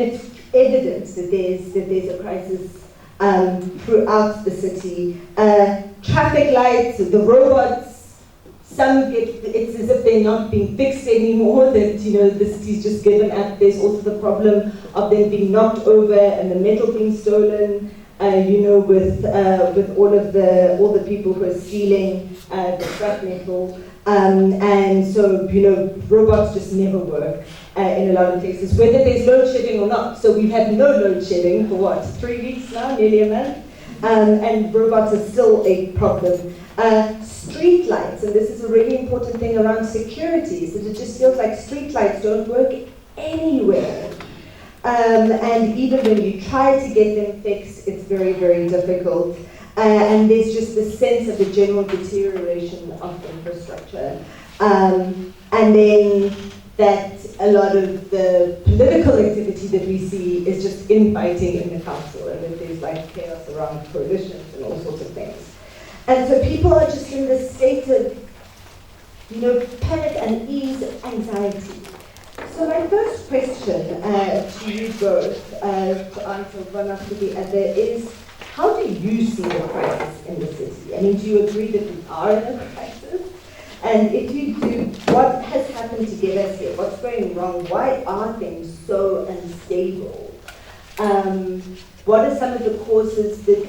It's evident that there's a crisis throughout the city. Traffic lights, the robots, it's as if they're not being fixed anymore, that the city's just given up. There's also the problem of them being knocked over and the metal being stolen, with all the people who are stealing the scrap metal. And so, robots just never work in a lot of places, whether there's load shedding or not. So we've had no load shedding for 3 weeks now, nearly a month, and robots are still a problem. Street lights, and this is a really important thing around security, is that it just feels like street lights don't work anywhere. And even when you try to get them fixed, it's very, very difficult. And there's just this sense of the general deterioration of infrastructure. And then that a lot of the political activity that we see is just infighting in the council, and that there's chaos around coalitions and all sorts of things. And so people are just in this state of, panic, unease, anxiety. So my first question to you both, to answer one after the other, is how do you see the crisis in the city? I mean, do you agree that we are in a crisis? And if you do, what has happened to get us here? What's going wrong? Why are things so unstable? What are some of the causes that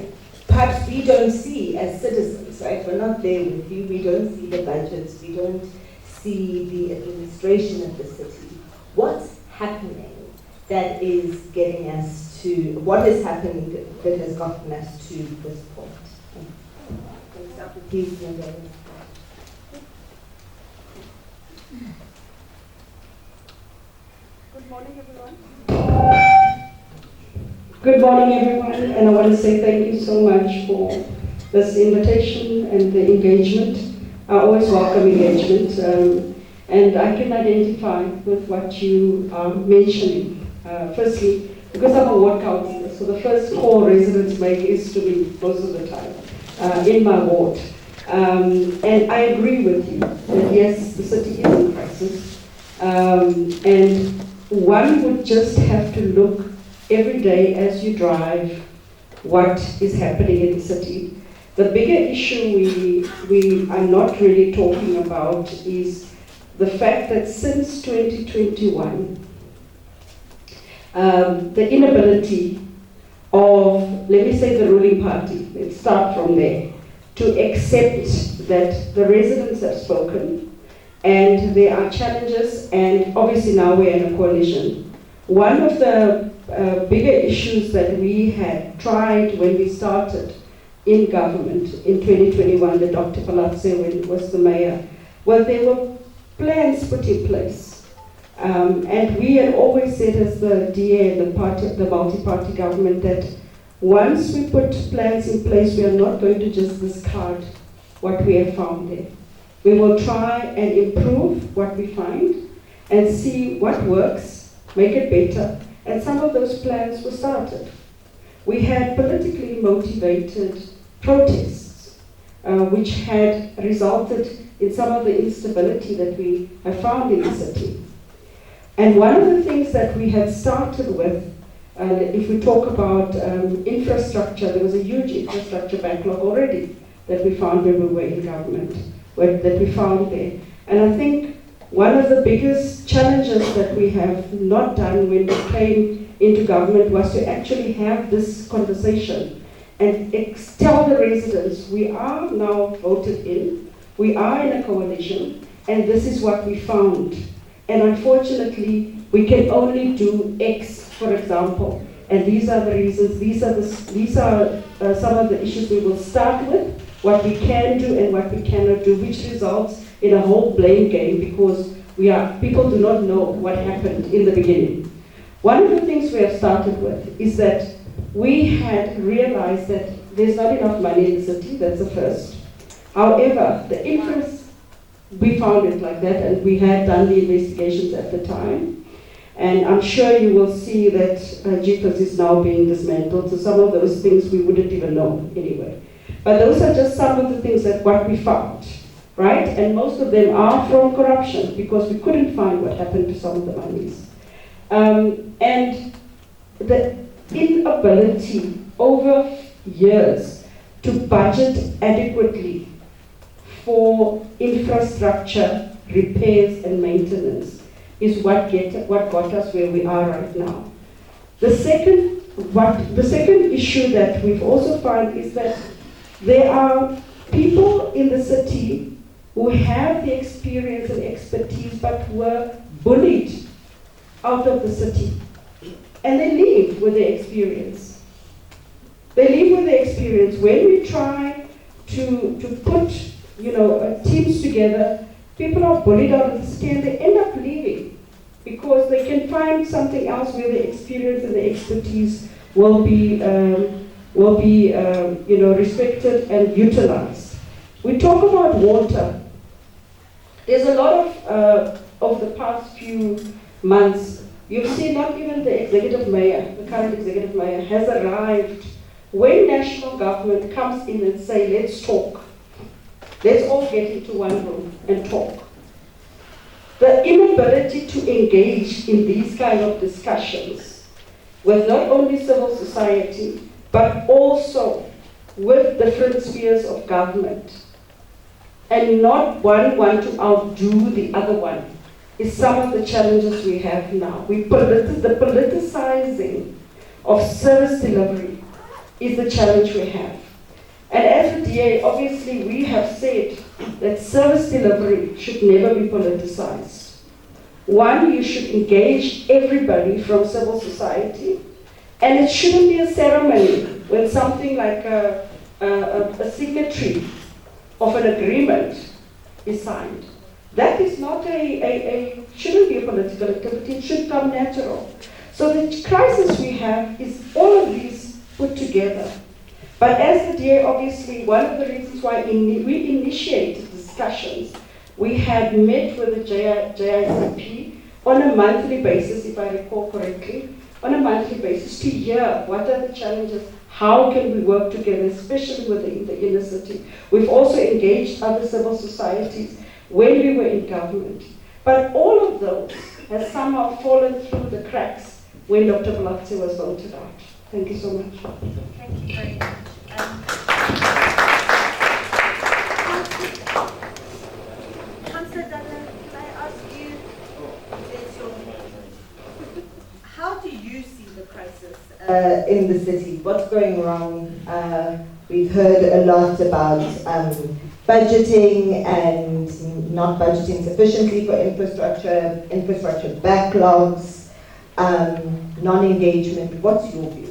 perhaps we don't see as citizens, right? We're not there with you. We don't see the budgets. We don't see the administration of the city. What's happening that is getting us to, what has happened that has gotten us to this point? Let's start with you, Linda. Good morning, everyone. Good morning, everyone, and I want to say thank you so much for this invitation and the engagement. I always welcome engagement, and I can identify with what you are mentioning. Firstly, because I'm a ward councillor, so the first call residents make is to me most of the time in my ward. And I agree with you that yes, the city is in crisis, and one would just have to look every day as you drive what is happening in the city. The bigger issue we are not really talking about is the fact that since 2021, the inability of, let me say, the ruling party, let's start from there, to accept that the residents have spoken and there are challenges, and obviously now we're in a coalition. One of the bigger issues that we had tried when we started in government in 2021, that Dr. Palatse was the mayor, well, there were plans put in place. And we had always said as the DA, the multi-party government, that once we put plans in place, we are not going to just discard what we have found there. We will try and improve what we find and see what works, make it better, and some of those plans were started. We had politically motivated protests, which had resulted in some of the instability that we have found in the city. And one of the things that we had started with, if we talk about infrastructure, there was a huge infrastructure backlog already that we found when we were in government, that we found there. And I think one of the biggest challenges that we have not done when we came into government was to actually have this conversation and tell the residents, we are now voted in, we are in a coalition, and this is what we found. And unfortunately, we can only do X, for example, and these are the reasons, these are some of the issues we will start with, what we can do and what we cannot do, which results in a whole blame game because people do not know what happened in the beginning. One of the things we have started with is that we had realized that there's not enough money in the city, that's the first. However, the interest, we found it like that, and we had done the investigations at the time. And I'm sure you will see that GPAS is now being dismantled, so some of those things we wouldn't even know anyway. But those are just some of the things that what we found, right? And most of them are from corruption because we couldn't find what happened to some of the monies. And the inability over years to budget adequately for infrastructure, repairs and maintenance is what got us where we are right now. The second issue that we've also found is that there are people in the city who have the experience and expertise but were bullied out of the city. And they leave with their experience. They leave with their experience. When we try to put teams together, people are bullied out of the city and they end up leaving because they can find something else where their experience and their expertise will be respected and utilized. We talk about water. There's a lot of the past few months, you've seen not even the executive mayor, the current executive mayor, has arrived when national government comes in and say, let's talk. Let's all get into one room and talk. The inability to engage in these kind of discussions with not only civil society, but also with different spheres of government, and not one want to outdo the other one, is some of the challenges we have now. The politicizing of service delivery is the challenge we have. And as a DA, obviously we have said that service delivery should never be politicized. One, you should engage everybody from civil society, and it shouldn't be a ceremony when something like a signatory of an agreement is signed. That is not shouldn't be a political activity, it should come natural. So the crisis we have is all of these put together. But as the DA, obviously, one of the reasons why we initiated discussions, we had met with the JICP on a monthly basis, if I recall correctly, on a monthly basis to hear what are the challenges, how can we work together, especially within the inner city. We've also engaged other civil societies when we were in government. But all of those has somehow fallen through the cracks when Dr. Blatze was voted out. Thank you so much. Thank you very much. Councillor Dunlop, can I ask you, how do you see the crisis in the city? What's going wrong? We've heard a lot about budgeting and not budgeting sufficiently for infrastructure backlogs, non-engagement. What's your view?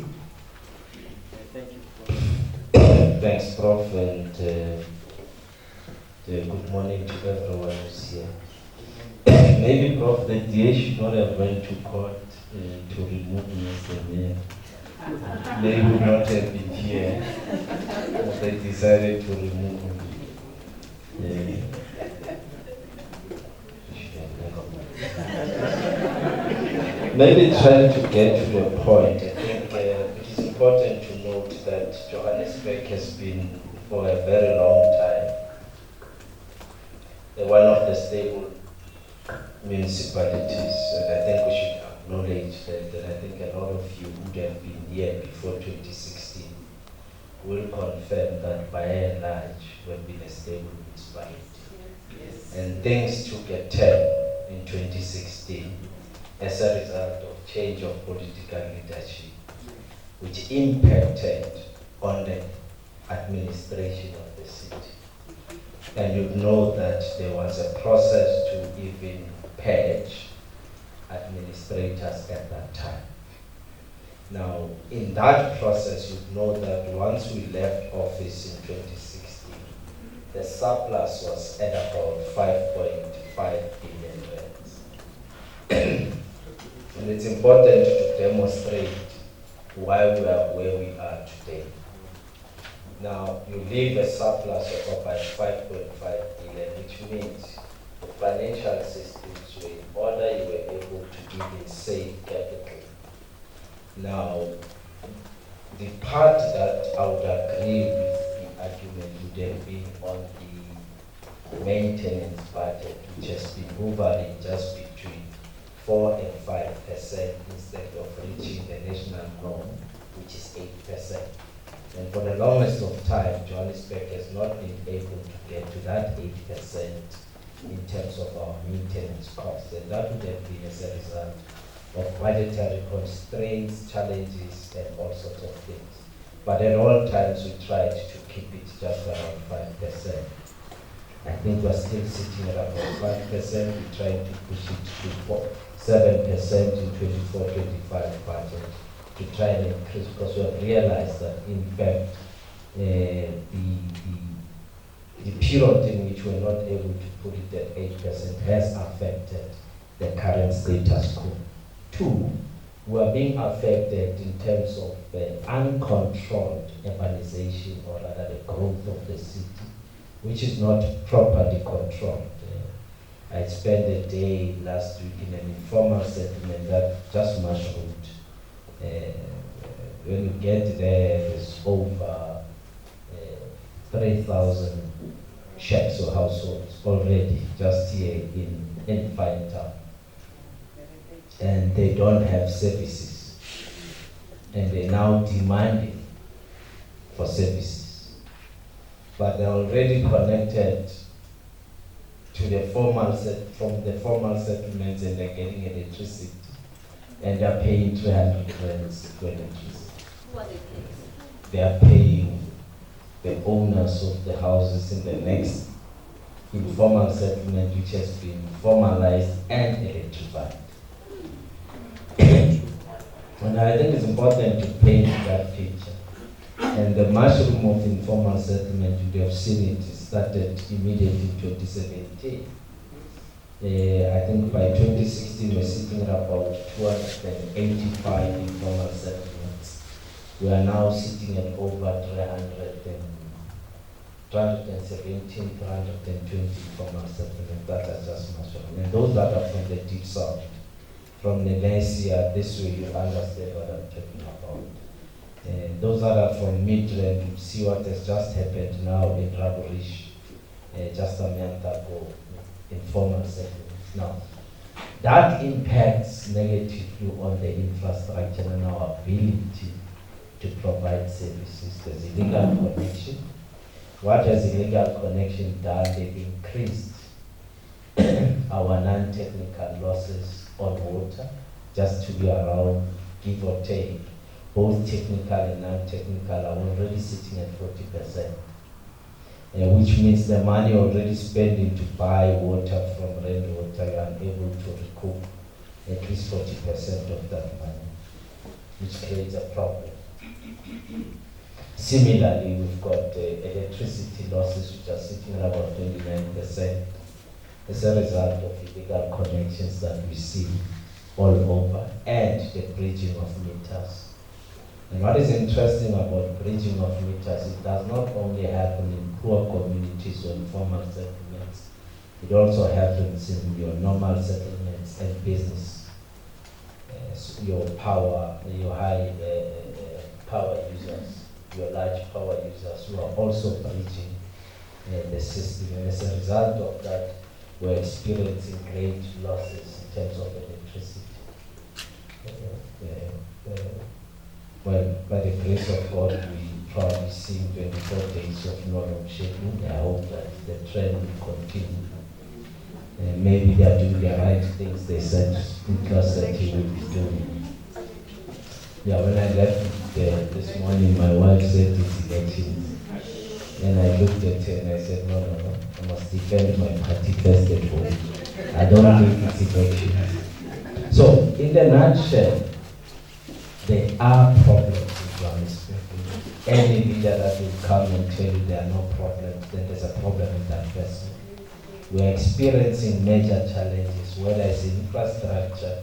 Thanks, Prof, and good morning to everyone who's here. Maybe, Prof, the DA should not have went to court to remove me as the mayor. They would not have been here. They decided to remove me. Maybe trying to get to the point, I think it is important to note that Johannesburg has been, for a very long time, one of the stable municipalities, and I think we should acknowledge that I think a lot of you would have been here before 2016 will confirm that by and large we've been a stable municipality. Yes. And things took a turn in 2016 as a result of change of political leadership, which impacted on the administration of the city. And you know that there was a process to even purge administrators at that time. Now, in that process, you know that once we left office in 2016, the surplus was at about 5.5 billion rands. And it's important to demonstrate why we are where we are today. Now, you leave a surplus of about 5.5 billion, which means the financial systems were in order, you were able to even save capital. Now, the part that I would agree with the argument would have been on the maintenance budget, which has been hovering just between 4 and 5% instead of reaching the national norm, which is 8%. And for the longest of time, Johannesburg has not been able to get to that 8% in terms of our maintenance costs. And that would have been as a result of budgetary constraints, challenges, and all sorts of things. But at all times, we tried to keep it just around 5%. I think we're still sitting at about 5%. We're trying to push it to 7% in 24-25 budget to try and increase, because we have realized that, in fact, the period in which we're not able to put it at 8% has affected the current status quo. 2, we are being affected in terms of uncontrolled urbanization, or rather the growth of the city, which is not properly controlled. I spent a day last week in an informal settlement that just mushroomed. When you get there, there's over 3,000 shacks or households already just here in Fine Town. And they don't have services. And they're now demanding for services. But they're already connected to the from the formal settlements, and they're getting electricity. And they're paying 300 rands for electricity. What it takes. They are paying the owners of the houses in the next informal settlement, which has been formalized and electrified. And I think it's important to paint that picture. And the mushroom of informal settlement, you have seen it started immediately in 2017. I think by 2016 we're sitting at about 285 informal settlements. We are now sitting at over 317, 320 informal settlements that are just mushroom. And those that are from the deep south, from the Nesia, this way you understand what I'm talking about. Those that are from Midrand, you see what has just happened now in Raburish, just a month ago, informal settlements. Now, that impacts negatively on the infrastructure and our ability to provide services. There's illegal connection. What has illegal connection done? They've increased our non-technical losses on water, just to be around, give or take. Both technical and non-technical are already sitting at 40%, which means the money already spending to buy water from rainwater, you are unable to recoup at least 40% of that money, which creates a problem. Similarly, we've got electricity losses, which are sitting at about 29%. As a result of illegal connections that we see all over, and the bridging of meters. And what is interesting about bridging of meters, it does not only happen in poor communities or informal settlements, it also happens in your normal settlements and business. So your high power users, your large power users who are also bridging the system. And as a result of that, we're experiencing great losses in terms of electricity. Well, by the grace of God, we probably see 24 days of normal shaping. I hope that the trend will continue. Maybe they are doing the right things they said that he would be doing. Yeah, when I left this morning, my wife said it's elections. And I looked at her and I said, no, I must defend my party first and foremost. I don't think it's elections. So, in the nutshell, there are problems in Johannesburg. Any leader that will come and tell you there are no problems, then there's a problem with that person. We're experiencing major challenges, whether it's infrastructure,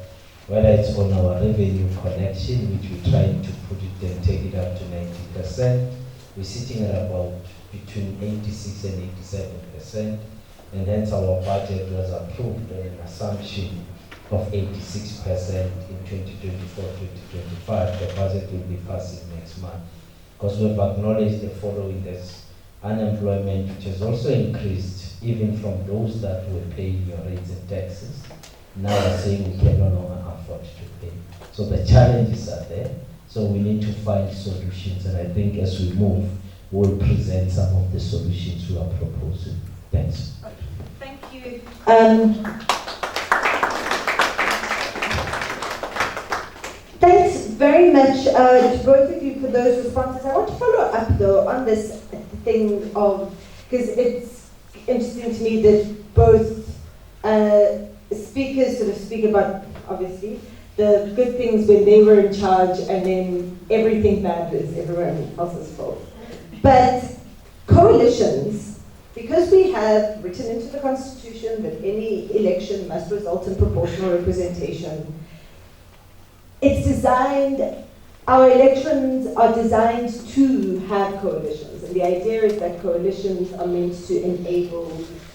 whether it's on our revenue connection, which we're trying to put it and take it up to 90%. We're sitting at about between 86 and 87%, and hence our budget was approved on an assumption of 86% in 2024-2025. The budget will be passing next month, because we've acknowledged the following: there's unemployment, which has also increased even from those that were paying your rates and taxes, now are saying we can no longer afford to pay. So the challenges are there. So we need to find solutions, and I think as we move, we'll present some of the solutions we are proposing. Thanks. Thank you. Thanks very much to both of you for those responses. I want to follow up though on this thing of, because it's interesting to me that both speakers sort of speak about, obviously, the good things when they were in charge and then everything bad is everyone else's fault. But coalitions, because we have written into the Constitution that any election must result in proportional representation, it's designed, our elections are designed to have coalitions. And the idea is that coalitions are meant to enable,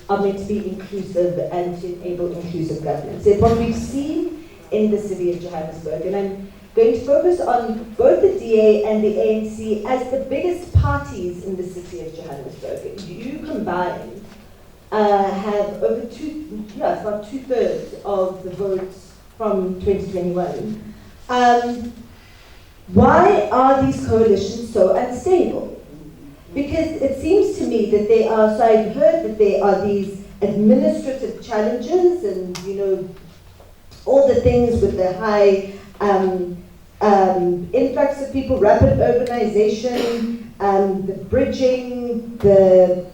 are meant to be inclusive and to enable inclusive governance. It's what we've seen in the city of Johannesburg. And I'm going to focus on both the DA and the ANC as the biggest parties in the city of Johannesburg. You combined have over about 2/3 of the votes from 2021. Why are these coalitions so unstable? Because it seems to me that they are, so I've heard that there are these administrative challenges and, you know, all the things with the high influx of people, rapid urbanization, the bridging, the